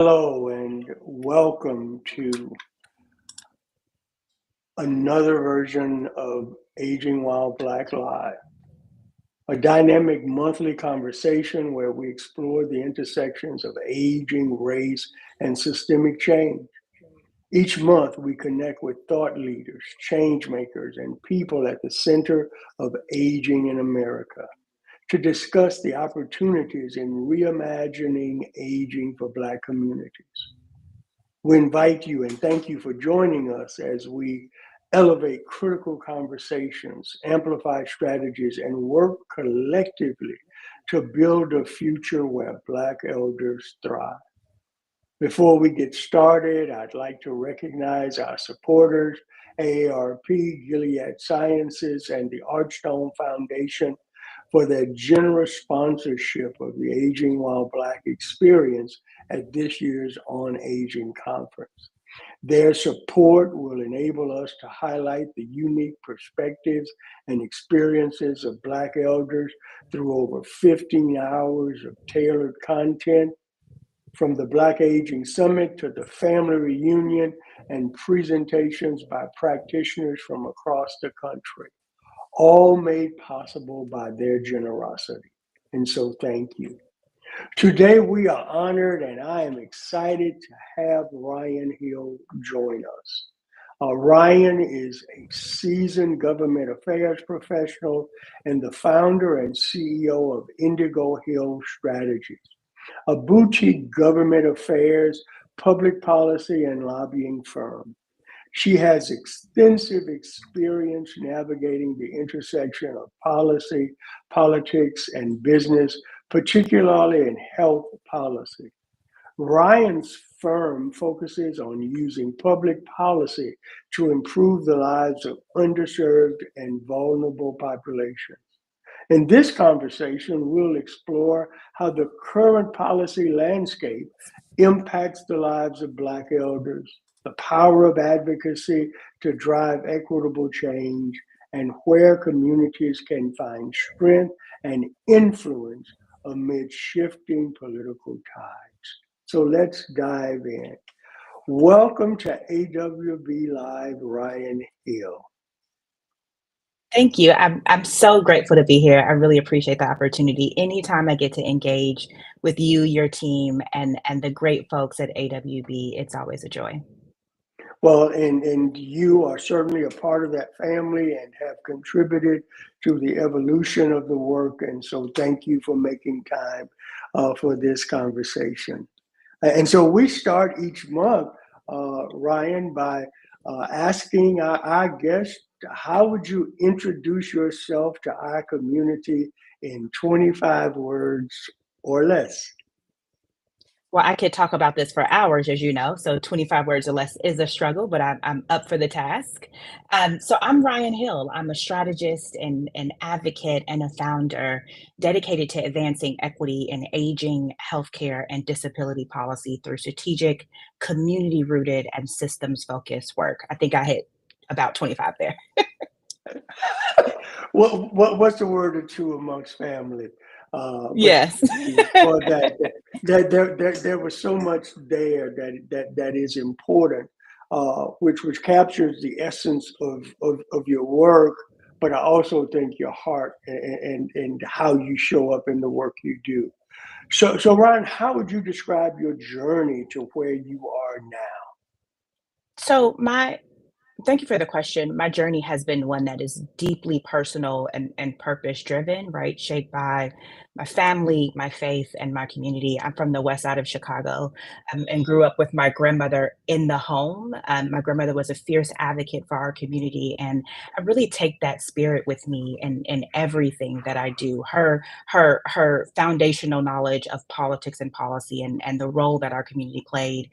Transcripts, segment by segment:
Hello and welcome to another version of Aging While Black Live, a dynamic monthly conversation where we explore the intersections of aging, race, and systemic change. Each month, we connect with thought leaders, change makers, and people at the center of aging in America to discuss the opportunities in reimagining aging for Black communities. We invite you and thank you for joining us as we elevate critical conversations, amplify strategies, and work collectively to build a future where Black elders thrive. Before we get started, I'd like to recognize our supporters, AARP, Gilead Sciences, and the Archstone Foundation for their generous sponsorship of the Aging While Black experience at this year's On Aging Conference. Their support will enable us to highlight the unique perspectives and experiences of Black elders through over 15 hours of tailored content, from the Black Aging Summit to the family reunion and presentations by practitioners from across the country, all made possible by their generosity. And so thank you. Today we are honored and I am excited to have Ryann Hill join us. Ryann is a seasoned government affairs professional and the founder and CEO of Indigo Hill Strategies, a boutique government affairs, public policy, and lobbying firm. She has extensive experience navigating the intersection of policy, politics, and business, particularly in health policy. Ryann's firm focuses on using public policy to improve the lives of underserved and vulnerable populations. In this conversation, we'll explore how the current policy landscape impacts the lives of Black elders, the power of advocacy to drive equitable change, and where communities can find strength and influence amid shifting political tides. So let's dive in. Welcome to awB Live, Ryann Hill. Thank you. I'm so grateful to be here. I really appreciate the opportunity. Anytime I get to engage with you, your team, and the great folks at awB, it's always a joy. Well, and you are certainly a part of that family and have contributed to the evolution of the work. And so thank you for making time for this conversation. And so we start each month, Ryann, by asking our guests, how would you introduce yourself to our community in 25 words or less? Well, I could talk about this for hours, as you know. So 25 words or less is a struggle, but I'm up for the task. So I'm Ryann Hill. I'm a strategist and an advocate and a founder dedicated to advancing equity in aging, healthcare, and disability policy through strategic, community rooted, and systems focused work. I think I hit about 25 there. What's the word or two amongst family? But Yes. thank you for that. There was so much there that is important, which captures the essence of your work, but I also think your heart and how you show up in the work you do. So Ryan, how would you describe your journey to where you are now? So my Thank you for the question. My journey has been one that is deeply personal and purpose driven, right? Shaped by my family, my faith, and my community. I'm from the west side of Chicago, and grew up with my grandmother in the home. My grandmother was a fierce advocate for our community, and I really take that spirit with me in everything that I do. Her foundational knowledge of politics and policy and the role that our community played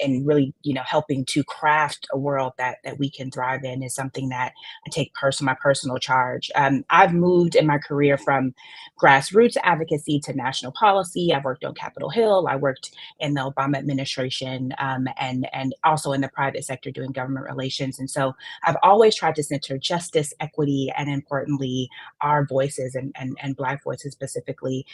in really, helping to craft a world that that we can thrive in is something that I take my personal charge. I've moved in my career from grassroots advocacy to national policy. I've worked on Capitol Hill. I worked in the Obama administration, and also in the private sector doing government relations. And so I've always tried to center justice, equity, and importantly, our voices and Black voices specifically.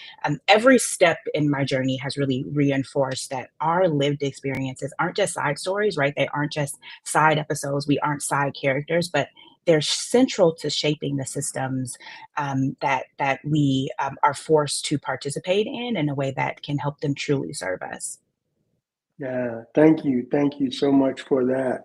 Every step in my journey has really reinforced that our lived experiences aren't just side stories, right? They aren't just side episodes. We aren't side characters, but they're central to shaping the systems that we are forced to participate in a way that can help them truly serve us. Yeah, thank you. Thank you so much for that.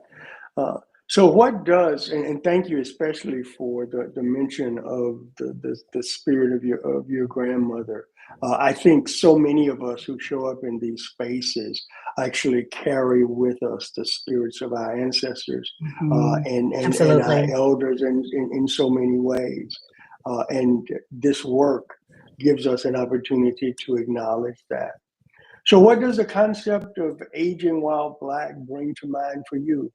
Uh, so what does, and thank you especially for the mention of the spirit of your grandmother. I think so many of us who show up in these spaces actually carry with us the spirits of our ancestors, Mhm. and our Absolutely. elders in so many ways. And this work gives us an opportunity to acknowledge that. So what does the concept of aging while Black bring to mind for you?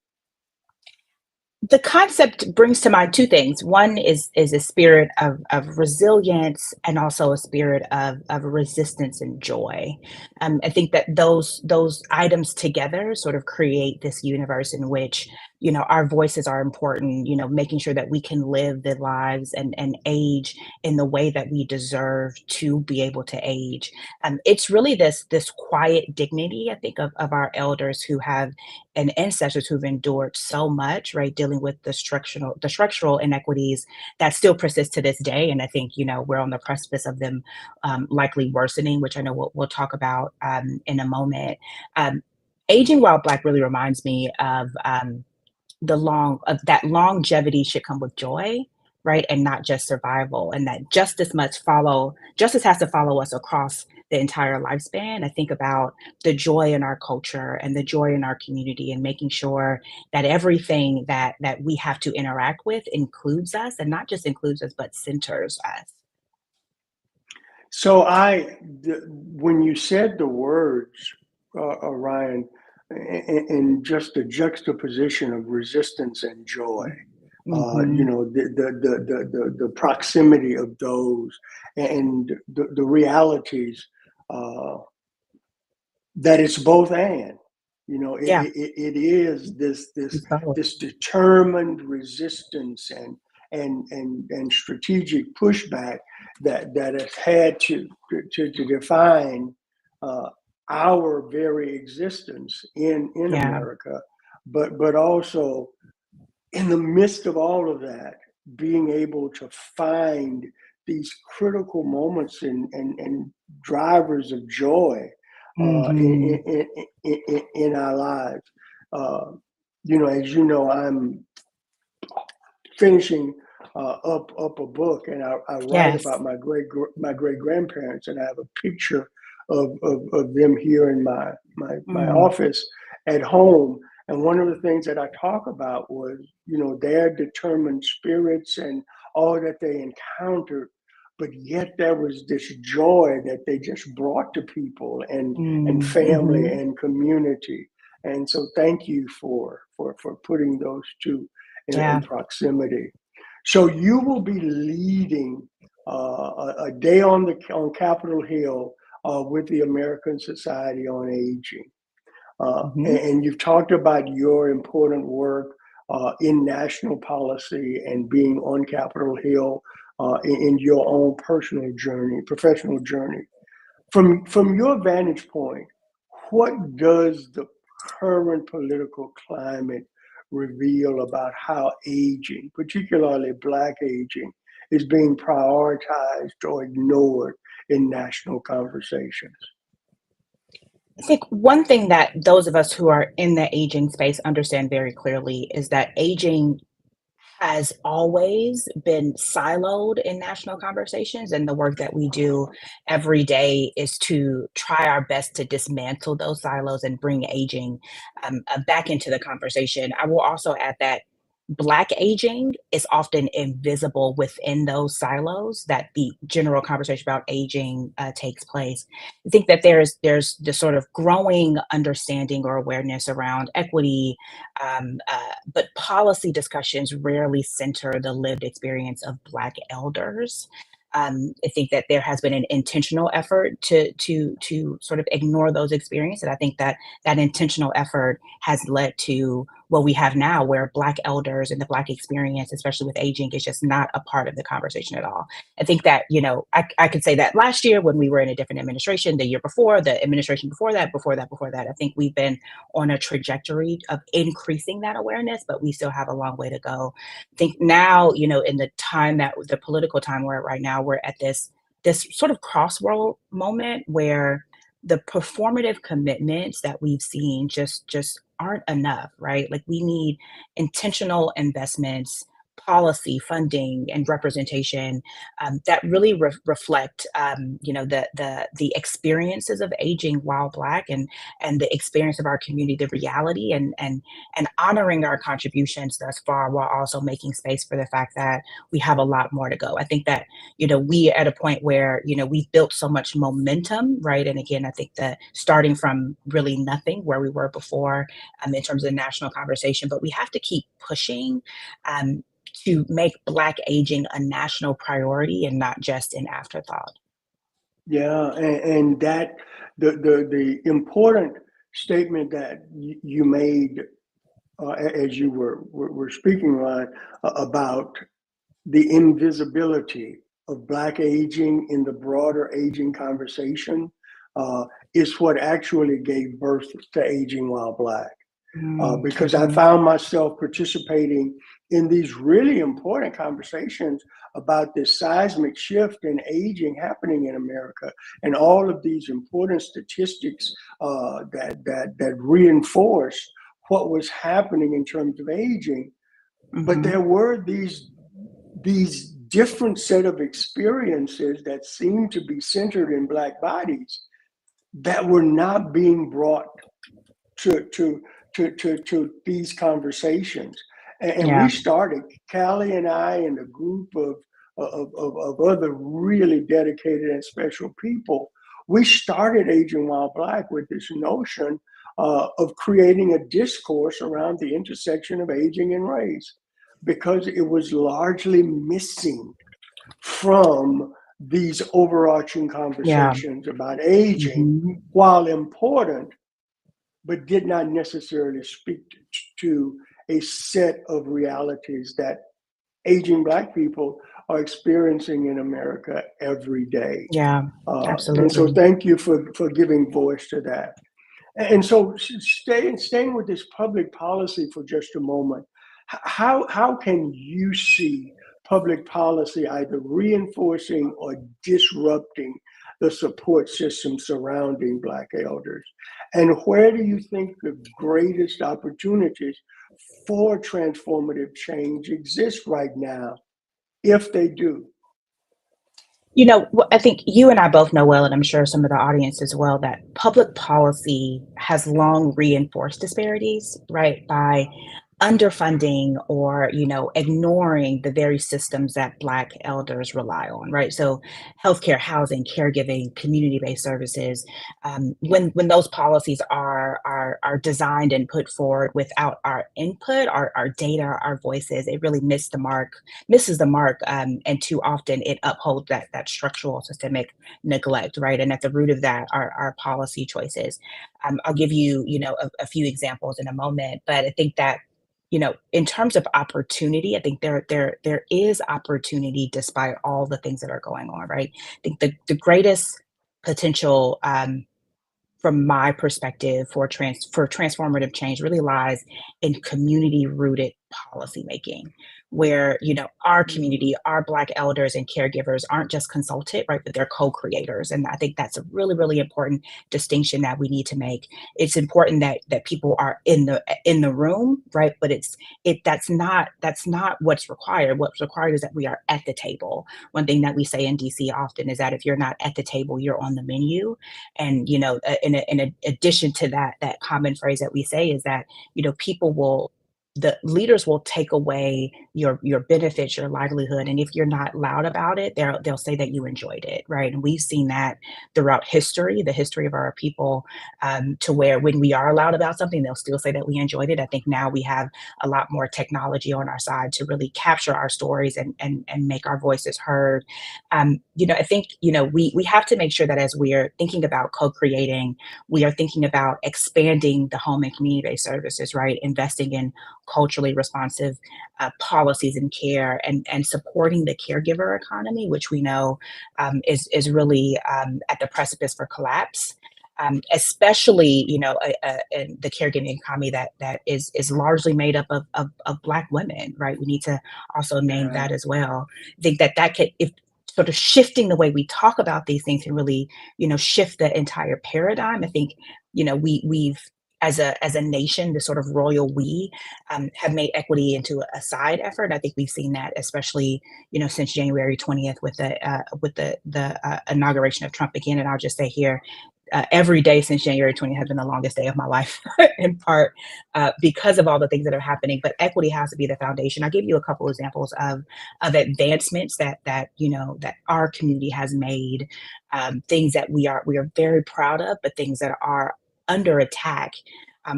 The concept brings to mind two things. One is a spirit of resilience and also a spirit of resistance and joy. I think that those items together sort of create this universe in which our voices are important. Making sure that we can live the lives and age in the way that we deserve to be able to age. It's really this quiet dignity, I think, of our elders who have and ancestors who've endured so much, right, dealing with the structural inequities that still persist to this day. And I think we're on the precipice of them likely worsening, which I know we'll talk about in a moment. Um, Aging while Black really reminds me of that longevity should come with joy, right? And not just survival. And that justice has to follow us across the entire lifespan. I think about the joy in our culture and the joy in our community and making sure that everything that we have to interact with includes us and not just includes us, but centers us. So when you said the words, Ryan, and just the juxtaposition of resistance and joy, Hmm. the proximity of those and the realities, uh, that it's both and. Yeah, It is it's both. this determined resistance and strategic pushback that has had to define uh, our very existence in Yeah. America, but also in the midst of all of that, being able to find these critical moments and drivers of joy Hmm. in our lives. Uh, as you know, I'm finishing up a book, and I write Yes. about my great grandparents, and I have a picture of them here in my Mm. office at home. And one of the things that I talk about was their determined spirits and all that they encountered, but yet there was this joy that they just brought to people and Mm. family Hmm. and community. And so thank you for putting those two in Yeah. proximity. So you will be leading a day on Capitol Hill with the American Society on Aging, Hmm. and you've talked about your important work in national policy and being on Capitol Hill in your own personal journey, professional journey. From your vantage point, what does the current political climate reveal about how aging, particularly Black aging, is being prioritized or ignored in national conversations? I think one thing that those of us who are in the aging space understand very clearly is that aging has always been siloed in national conversations, and the work that we do every day is to try our best to dismantle those silos and bring aging back into the conversation. I will also add that Black aging is often invisible within those silos that the general conversation about aging takes place. I think that there's this sort of growing understanding or awareness around equity, but policy discussions rarely center the lived experience of Black elders. I think that there has been an intentional effort to sort of ignore those experiences. I think that that intentional effort has led to what we have now, where Black elders and the Black experience, especially with aging, is just not a part of the conversation at all. I think that, I could say that last year when we were in a different administration, the year before, the administration before that, before that, I think we've been on a trajectory of increasing that awareness, but we still have a long way to go. I think now, in the time that the political time we're at right now, we're at this sort of crossroad moment where the performative commitments that we've seen just aren't enough, right? Like we need intentional investments, policy, funding, and representation that really reflect, the experiences of aging while Black, and the experience of our community, the reality, and honoring our contributions thus far, while also making space for the fact that we have a lot more to go. I think that we are at a point where we've built so much momentum, right? And again, I think that starting from really nothing where we were before, in terms of the national conversation, but we have to keep pushing, um, to make Black aging a national priority and not just an afterthought. Yeah, and that the important statement that you made as you were speaking, Ron, about the invisibility of Black aging in the broader aging conversation is what actually gave birth to Aging While Black. Because I Mhm. found myself participating in these really important conversations about this seismic shift in aging happening in America, and all of these important statistics that reinforce what was happening in terms of aging. But Mhm. there were these different set of experiences that seemed to be centered in Black bodies that were not being brought to to to these conversations. And we Yeah. started, Callie and I and a group of other really dedicated and special people. We started Aging While Black with this notion of creating a discourse around the intersection of aging and race, because it was largely missing from these overarching Yeah. conversations about aging. Mhm. While important, but did not necessarily speak to a set of realities that aging Black people are experiencing in America every day. Yeah. And so Absolutely. thank you for giving voice to that. And so staying with this public policy for just a moment, how can you see public policy either reinforcing or disrupting the support system surrounding Black elders? And where do you think the greatest opportunities for transformative change exist right now, if they do? I think you and I both know well, and I'm sure some of the audience as well, that public policy has long reinforced disparities, right? By underfunding or ignoring the very systems that Black elders rely on, right? So healthcare, housing, caregiving, community-based services, when those policies are designed and put forward without our input, our data, our voices, it really misses the mark, and too often it upholds that structural systemic neglect, right? And at the root of that are our policy choices. I'll give you a few examples in a moment, but I think that in terms of opportunity, I think there is opportunity despite all the things that are going on, right? I think the greatest potential, from my perspective, for transformative change really lies in community rooted policymaking, where our Mhm. community, our Black elders and caregivers aren't just consulted, right, but they're co-creators. And I think that's a really important distinction that we need to make. It's important that people are in the room, right, but that's not what's required. What's required is that we are at the table. One thing that we say in DC often is that if you're not at the table, you're on the menu. And in addition to that common phrase that we say is that people will the leaders will take away your benefits, your livelihood, and if you're not loud about it, they'll say that you enjoyed it, right? And we've seen that throughout history, the history of our people, to where when we are loud about something, they'll still say that we enjoyed it. I think now we have a lot more technology on our side to really capture our stories and make our voices heard. I think we have to make sure that as we are thinking about co-creating, we are thinking about expanding the home and community-based services, right? Investing in culturally responsive policies and care, and supporting the caregiver economy, which we know is really at the precipice for collapse. Especially, in the caregiving economy that is largely made up of Black women, right? We need to also name Yeah. that as well. I think that could, if sort of shifting the way we talk about these things, can really, shift the entire paradigm. I think, we've as a nation, the sort of royal we, have made equity into a side effort. I think we've seen that, especially since January 20th with the inauguration of Trump again. And I'll just say here, every day since January 20th has been the longest day of my life, in part because of all the things that are happening. But equity has to be the foundation. I'll give you a couple examples of advancements that our community has made, things that we are very proud of, but things that are under attack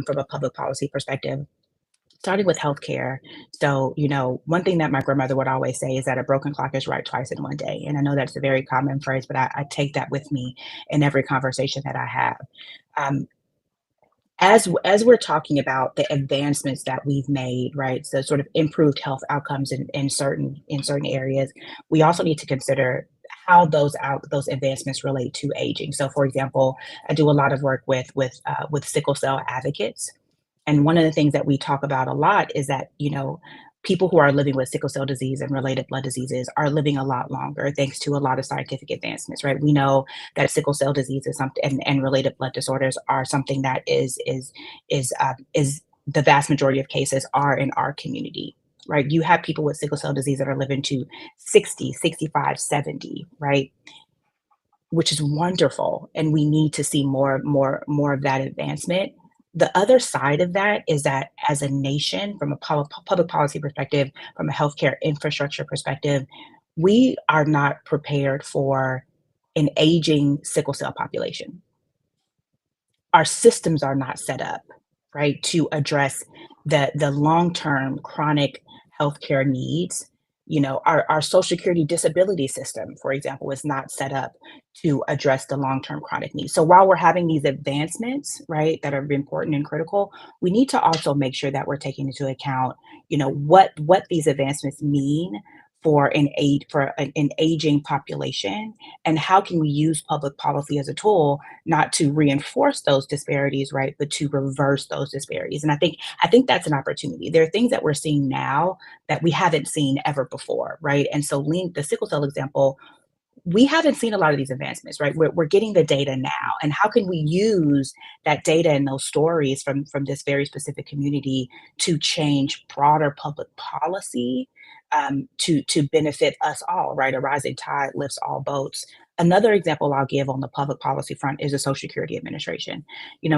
from a public policy perspective, starting with healthcare. So, one thing that my grandmother would always say is that a broken clock is right twice in one day. And I know that's a very common phrase, but I take that with me in every conversation that I have. Um, as we're talking about the advancements that we've made, right? So sort of improved health outcomes in certain areas, we also need to consider how those advancements relate to aging. So, for example, I do a lot of work with sickle cell advocates, and one of the things that we talk about a lot is that, people who are living with sickle cell disease and related blood diseases are living a lot longer thanks to a lot of scientific advancements, right? We know that sickle cell disease is something, and related blood disorders are something that is the vast majority of cases are in our community, right? You have people with sickle cell disease that are living to 60, 65, 70, right? Which is wonderful, and we need to see more of that advancement. The other side of that is that as a nation, from a public policy perspective, from a healthcare infrastructure perspective, we are not prepared for an aging sickle cell population. Our systems are not set up, right, to address the long-term chronic healthcare needs. Our social security disability system, for example, is not set up to address the long-term chronic needs. So while we're having these advancements, right, that are important and critical, we need to also make sure that we're taking into account, what these advancements mean for an aging population, and how can we use public policy as a tool not to reinforce those disparities, right, but to reverse those disparities. And I think that's an opportunity. There are things that we're seeing now that we haven't seen ever before, right? And so, the sickle cell example, we haven't seen a lot of these advancements, right? We're getting the data now, and how can we use that data and those stories from this very specific community to change broader public policy, to benefit us all, right? A rising tide lifts all boats. Another example I'll give on the public policy front is the Social Security Administration.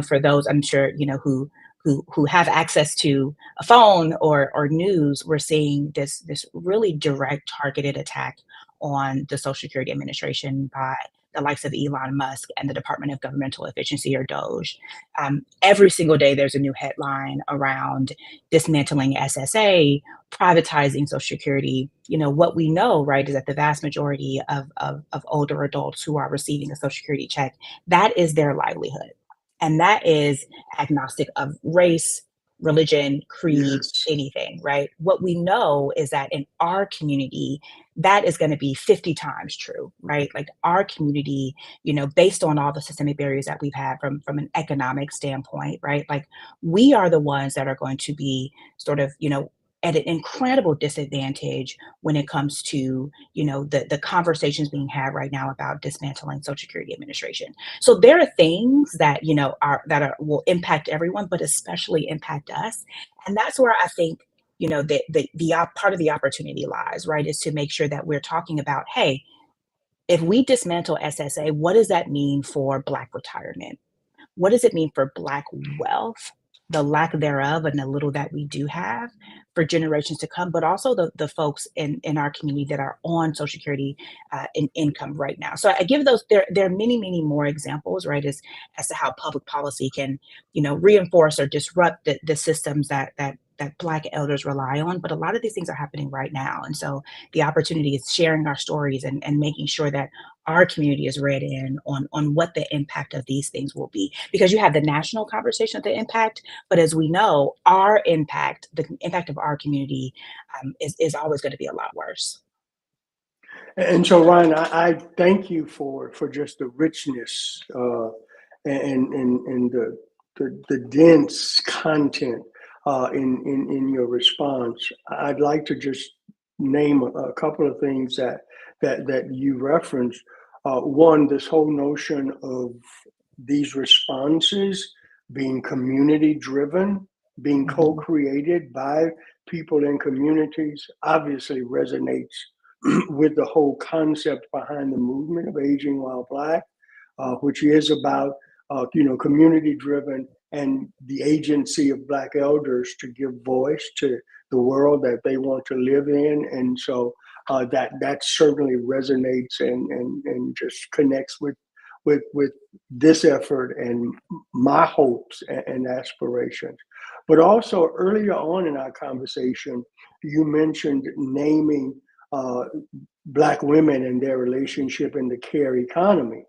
For those, I'm sure, who have access to a phone or news, we're seeing this really direct targeted attack on the Social Security Administration by the likes of Elon Musk and the Department of Governmental Efficiency, or DOGE. Every single day, there's a new headline around dismantling SSA, privatizing Social Security. What we know, right, is that the vast majority of older adults who are receiving a Social Security check, that is their livelihood. And that is agnostic of race, religion, creed, Yes. anything, right? What we know is that in our community, that is going to be 50 times true, right? Like our community, based on all the systemic barriers that we've had from an economic standpoint, right? Like we are the ones that are going to be sort of, at an incredible disadvantage when it comes to, the conversations being had right now about dismantling Social Security Administration. So there are things that, will impact everyone, but especially impact us. And that's where I think, part of the opportunity lies, right, is to make sure that we're talking about, hey, if we dismantle SSA, what does that mean for Black retirement? What does it mean for Black wealth? the lack thereof and the little that we do have for generations to come, but also the folks in our community that are on Social Security and income right now. So I give those. There are many more examples, right, as to how public policy can, reinforce or disrupt the systems that Black elders rely on. But a lot of these things are happening right now, and so the opportunity is sharing our stories and making sure that our community is read in on what the impact of these things will be, because you have the national conversation of the impact, but as we know, our impact, the impact of our community, is always going to be a lot worse. And so, Ryan, I thank you for just the richness and the dense content in your response. I'd like to just name a couple of things that you referenced. One, this whole notion of these responses being community driven, being Mhm. co-created by people in communities, obviously resonates with the whole concept behind the movement of Aging While Black, which is about community driven and the agency of Black elders to give voice to the world that they want to live in, and so that certainly resonates and just connects with this effort and my hopes and aspirations. But also earlier on in our conversation, you mentioned naming uh, Black women and their relationship in the care economy.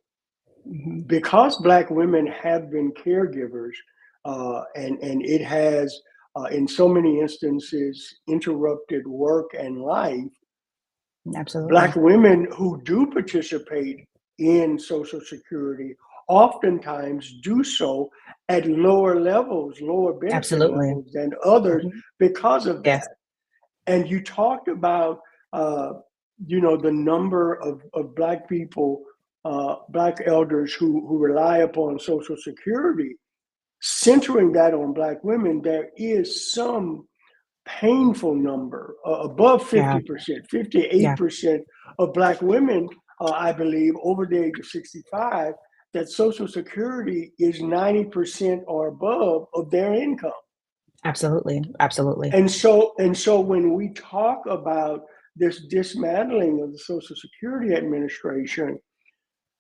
Mhm. Because Black women have been caregivers, and it has, in so many instances, interrupted work and life, Black Absolutely. women who do participate in Social Security oftentimes do so at lower levels, lower benefit Absolutely. levels than others Mhm. because of Yes. that. And you talked about, uh, the number of Black people, Black elders who rely upon Social Security, centering that on Black women. There is some painful number, above Yeah. 50%, Yeah. 58% of Black women, I believe, over the age of 65, that Social Security is 90% or above of their income. Absolutely. Absolutely. And so when we talk about this dismantling of the Social Security Administration,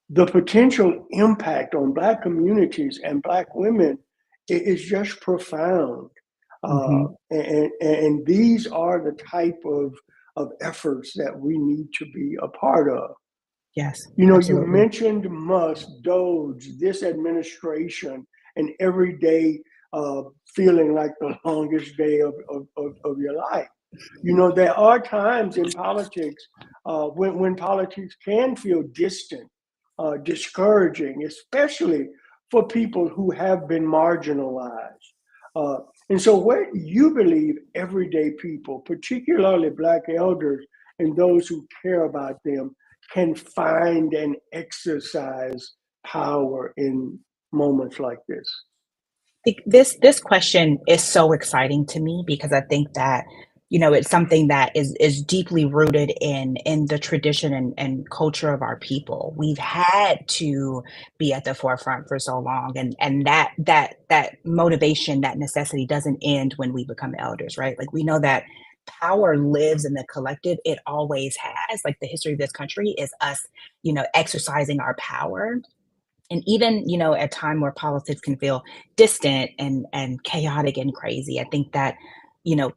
the potential impact on Black communities and Black women is just profound. Mhm. And these are the type of efforts that we need to be a part of. Yes. You Absolutely. mentioned Musk, Doge, this administration, and every day feeling like the longest day of your life. There are times in politics when politics can feel distant, discouraging, especially for people who have been marginalized. Uh, and so, where do you believe everyday people, particularly Black elders and those who care about them, can find and exercise power in moments like this? This question is so exciting to me because I think that, it's something that is deeply rooted in the tradition and culture of our people. We've had to be at the forefront for so long, and that motivation, that necessity doesn't end when we become elders, right? Like, we know that power lives in the collective. It always has. Like, the history of this country is us, exercising our power. And even, at a time where politics can feel distant and chaotic and crazy, I think that, you know,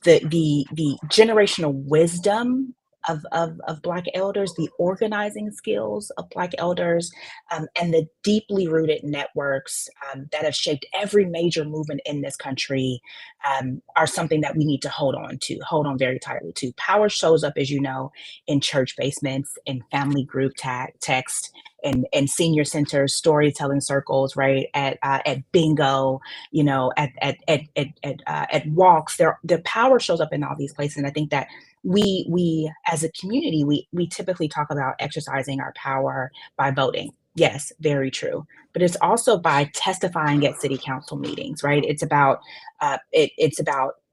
the generational wisdom of Black elders, the organizing skills of Black elders, and the deeply rooted networks that have shaped every major movement in this country, are something that we need to hold on very tightly to. Power shows up, as you know, in church basements, in family group text, and senior centers, storytelling circles, right? At bingo, at walks. The power shows up in all these places, and I think that we as a community, we typically talk about exercising our power by voting. Yes, very true. But it's also by testifying at city council meetings, right? It's about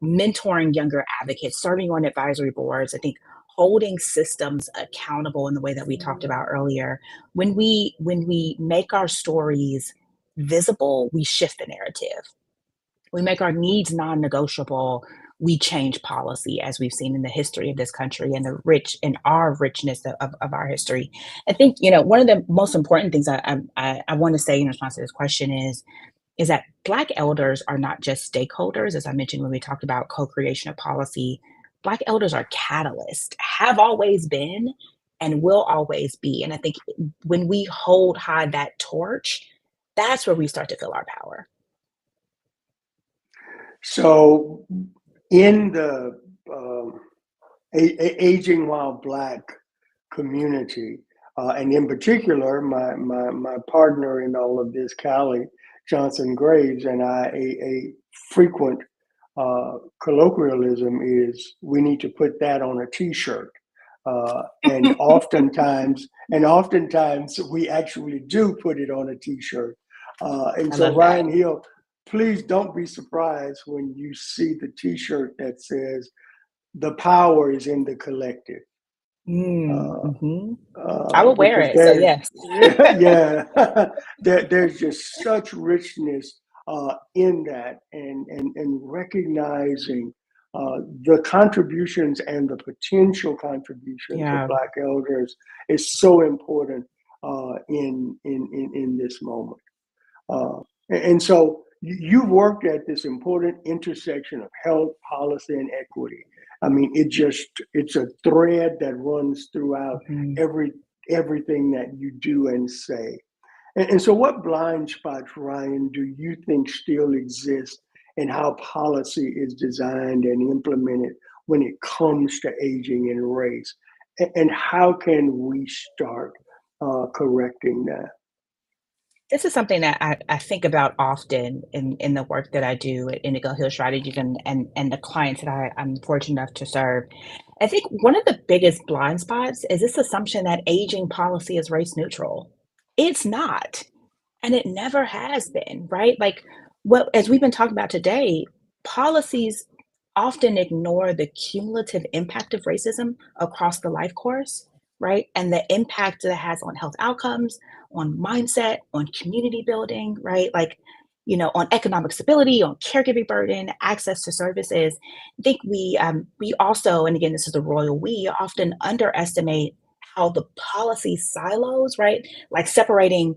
mentoring younger advocates, serving on advisory boards. I think holding systems accountable in the way that we talked about earlier. When we make our stories visible, we shift the narrative. We make our needs non-negotiable. We change policy, as we've seen in the history of this country and the rich and our richness of our history. I think, one of the most important things I want to say in response to this question is that Black elders are not just stakeholders, as I mentioned when we talked about co-creation of policy. Black elders are catalysts, have always been, and will always be. And I think when we hold high that torch, that's where we start to feel our power. So, in the aging while Black community, and in particular, my partner in all of this, Callie Johnson Graves, and I, a frequent colloquialism is we need to put that on a T-shirt. And oftentimes we actually do put it on a T-shirt. And I so, love that. Ryann Hill, please don't be surprised when you see the T-shirt that says "The power is in the collective." Mhm. I will wear Because it, so yes. yeah, there's just such richness in that, and recognizing the contributions and the potential contributions of Yeah. Black elders is so important in this moment. And so you've worked at this important intersection of health, policy, and equity. I mean, it's a thread that runs throughout Mhm. every everything that you do and say. And so what blind spots, Ryann, do you think still exist in how policy is designed and implemented when it comes to aging and race? And how can we start correcting that? This is something that I think about often in the work that I do at Indigo Hill Strategies and the clients that I'm fortunate enough to serve. I think one of the biggest blind spots is this assumption that aging policy is race neutral. It's not. And it never has been, right? Like, what as we've been talking about today, policies often ignore the cumulative impact of racism across the life course, right? And the impact that it has on health outcomes, on mindset, on community building, right? Like, on economic stability, on caregiving burden, access to services. I think we also, and again, this is the royal we, often underestimate how the policy silos, right? Like separating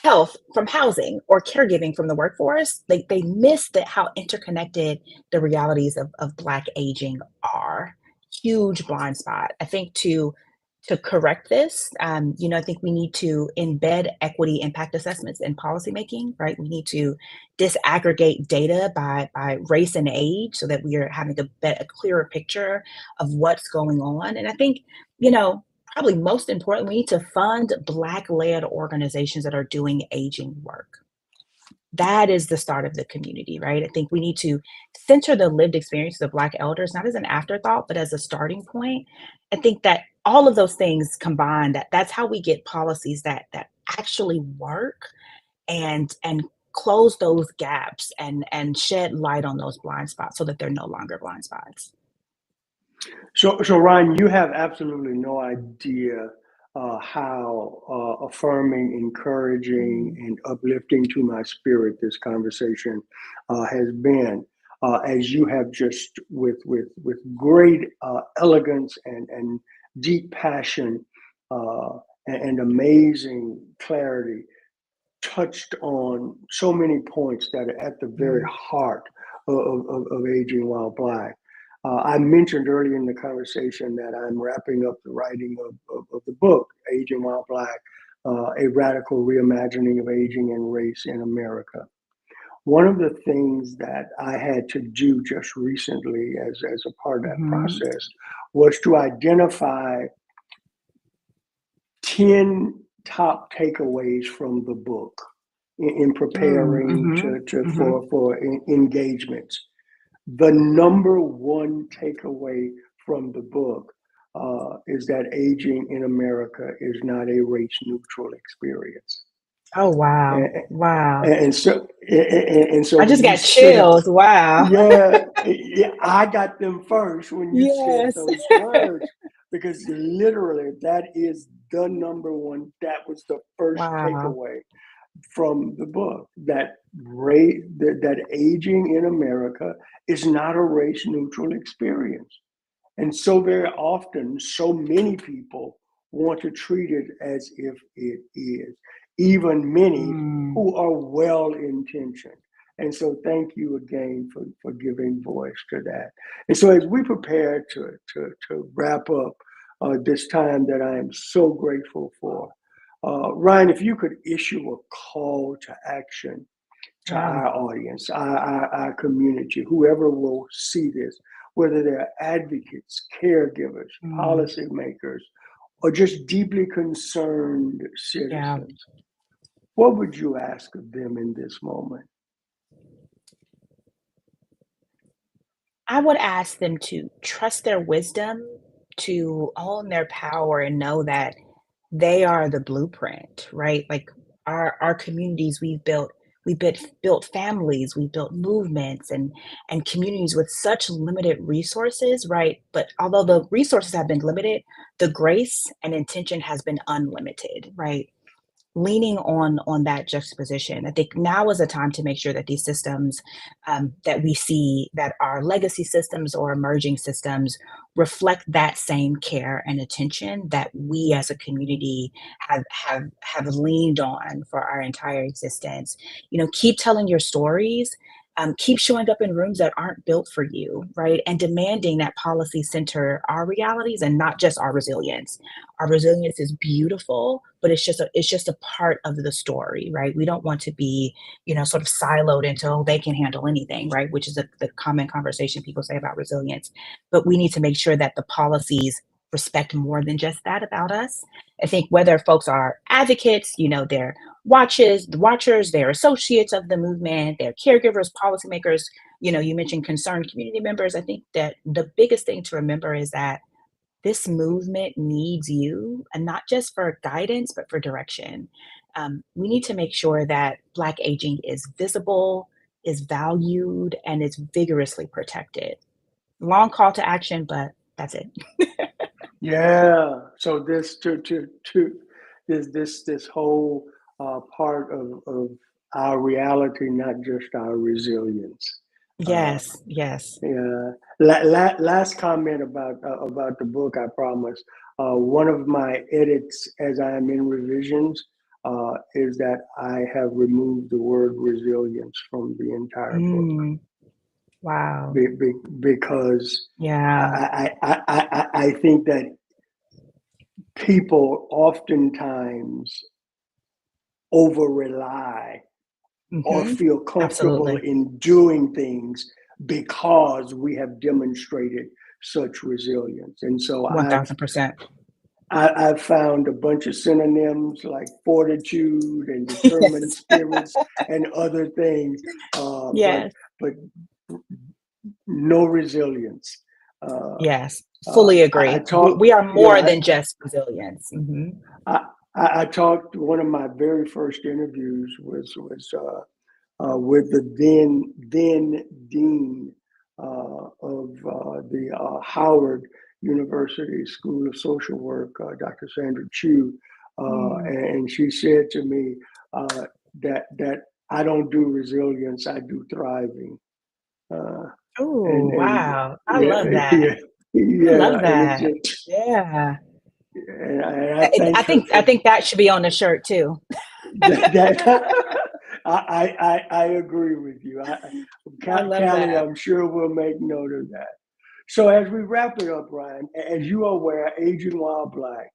health from housing or caregiving from the workforce, they miss that how interconnected the realities of Black aging are. Huge blind spot. I think to correct this, I think we need to embed equity impact assessments in policymaking, right? We need to disaggregate data by race and age so that we are having a clearer picture of what's going on. And I think, you know, probably most important, we need to fund Black-led organizations that are doing aging work. That is the start of the community, right? I think we need to center the lived experiences of Black elders, not as an afterthought, but as a starting point. I think that all of those things combined, that's how we get policies that actually work and close those gaps and shed light on those blind spots so that they're no longer blind spots. So Ryan, you have absolutely no idea how affirming, encouraging, Mm, and uplifting to my spirit this conversation has been. As you have just with great elegance and deep passion and amazing clarity touched on so many points that are at the very mm, heart of aging while Black. I mentioned earlier in the conversation that I'm wrapping up the writing of the book, Aging While Black, a radical reimagining of aging and race in America. One of the things that I had to do just recently as a part of that mhm, process was to identify 10 top takeaways from the book in preparing mhm, mhm. for engagements. The number one takeaway from the book is that aging in America is not a race neutral experience. Oh, wow. And, Wow. and so I when just you got said, chills. Wow. yeah, yeah, I got them first when you said Yes. those words, because literally that is the number one, that was the first Wow. takeaway from the book, that that aging in America is not a race neutral experience. And so very often, so many people want to treat it as if it is, even many Mm, who are well intentioned. And so thank you again for giving voice to that. And so as we prepare to wrap up this time that I am so grateful for, Ryann, if you could issue a call to action to yeah. our audience, our community, whoever will see this, whether they're advocates, caregivers, Mm, policymakers, or just deeply concerned yeah. citizens, what would you ask of them in this moment? I would ask them to trust their wisdom, to own their power and know that they are the blueprint, right? Like our communities we built families, we built movements and communities with such limited resources, right? But although the resources have been limited, the grace and intention has been unlimited, right? Leaning on that juxtaposition. I think now is a time to make sure that these systems that we see that are legacy systems or emerging systems reflect that same care and attention that we as a community have leaned on for our entire existence. You know, keep telling your stories. Keep showing up in rooms that aren't built for you, right? And demanding that policy center our realities and not just our resilience. Our resilience is beautiful, but it's just a part of the story, right? We don't want to be, sort of siloed into, oh, they can handle anything, right? Which is the common conversation people say about resilience. But we need to make sure that the policies respect more than just that about us. I think whether folks are advocates, they're watchers, they're associates of the movement, they're caregivers, policymakers, you mentioned concerned community members. I think that the biggest thing to remember is that this movement needs you, and not just for guidance, but for direction. We need to make sure that Black aging is visible, is valued, and is vigorously protected. Long call to action, but that's it. Yeah. So this to this whole part of our reality, not just our resilience. Uh, Yes, yes. Yeah. Last comment about the book. I promise. One of my edits, as I am in revisions, is that I have removed the word resilience from the entire book Mm, wow. because Yeah. I think that people oftentimes over rely or Mhm. feel comfortable Absolutely. in doing things because we have demonstrated such resilience. And so 1000%. I've found a bunch of synonyms like fortitude and determined Yes. spirits and other things, uh, but Yes. but no resilience. Uh, Yes. Fully I agree. We talked, are more than just resilience. Mhm. I, I talked. One of my very first interviews was with the then dean of the Howard University School of Social Work, Dr. Sandra Chu, Mm. and she said to me that I don't do resilience, I do thriving, uh, Oh, and wow. I yeah, love that. yeah, I yeah, love and it that. just Yeah. and I I I thanked her think I for think that should be on the shirt too. that. I agree with you. I love Callie, that. I'm sure we'll make note of that. So as we wrap it up, Ryann, as you are aware, Aging While Black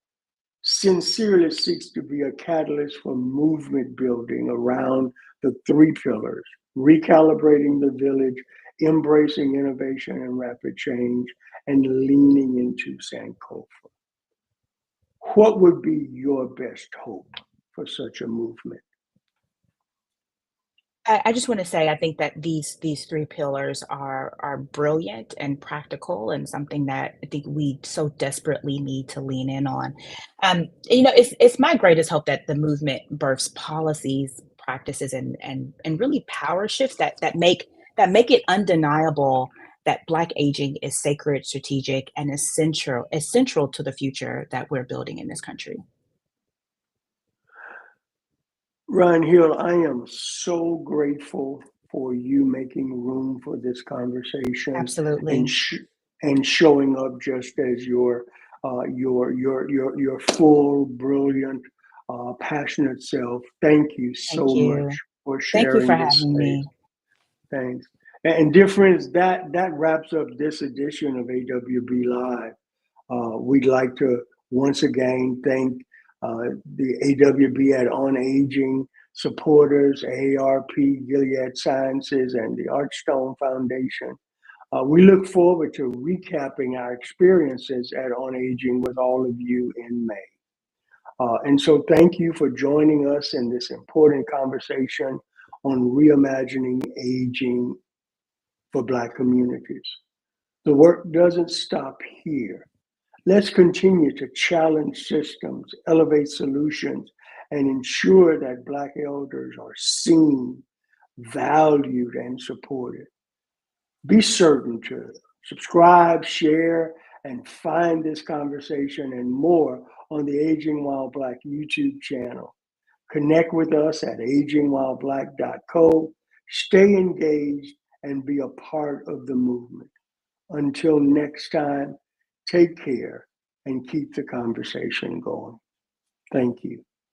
sincerely seeks to be a catalyst for movement building around the three pillars: recalibrating the village, embracing innovation and rapid change, and leaning into Sankofa. What would be your best hope for such a movement? I just want to say I think that these three pillars are brilliant and practical and something that I think we so desperately need to lean in on. It's my greatest hope that the movement births policies, practices, and really power shifts that make it undeniable that Black aging is sacred, strategic, and essential to the future that we're building in this country. Ryan Hill, I am so grateful for you making room for this conversation and Absolutely. and showing up just as your full, brilliant, passionate self. Thank you Thank so much you. for Thank you for sharing this having space. me. Thanks. And dear friends, that wraps up this edition of awB Live. We'd like to once again thank the awB at On Aging supporters, AARP, Gilead Sciences, and the Archstone Foundation. We look forward to recapping our experiences at On Aging with all of you in May. And so thank you for joining us in this important conversation on reimagining aging for Black communities. The work doesn't stop here. Let's continue to challenge systems, elevate solutions, and ensure that Black elders are seen, valued, and supported. Be certain to subscribe, share, and find this conversation and more on the Aging While Black YouTube channel. Connect with us at agingwhileblack.co. Stay engaged and be a part of the movement. Until next time, take care and keep the conversation going. Thank you.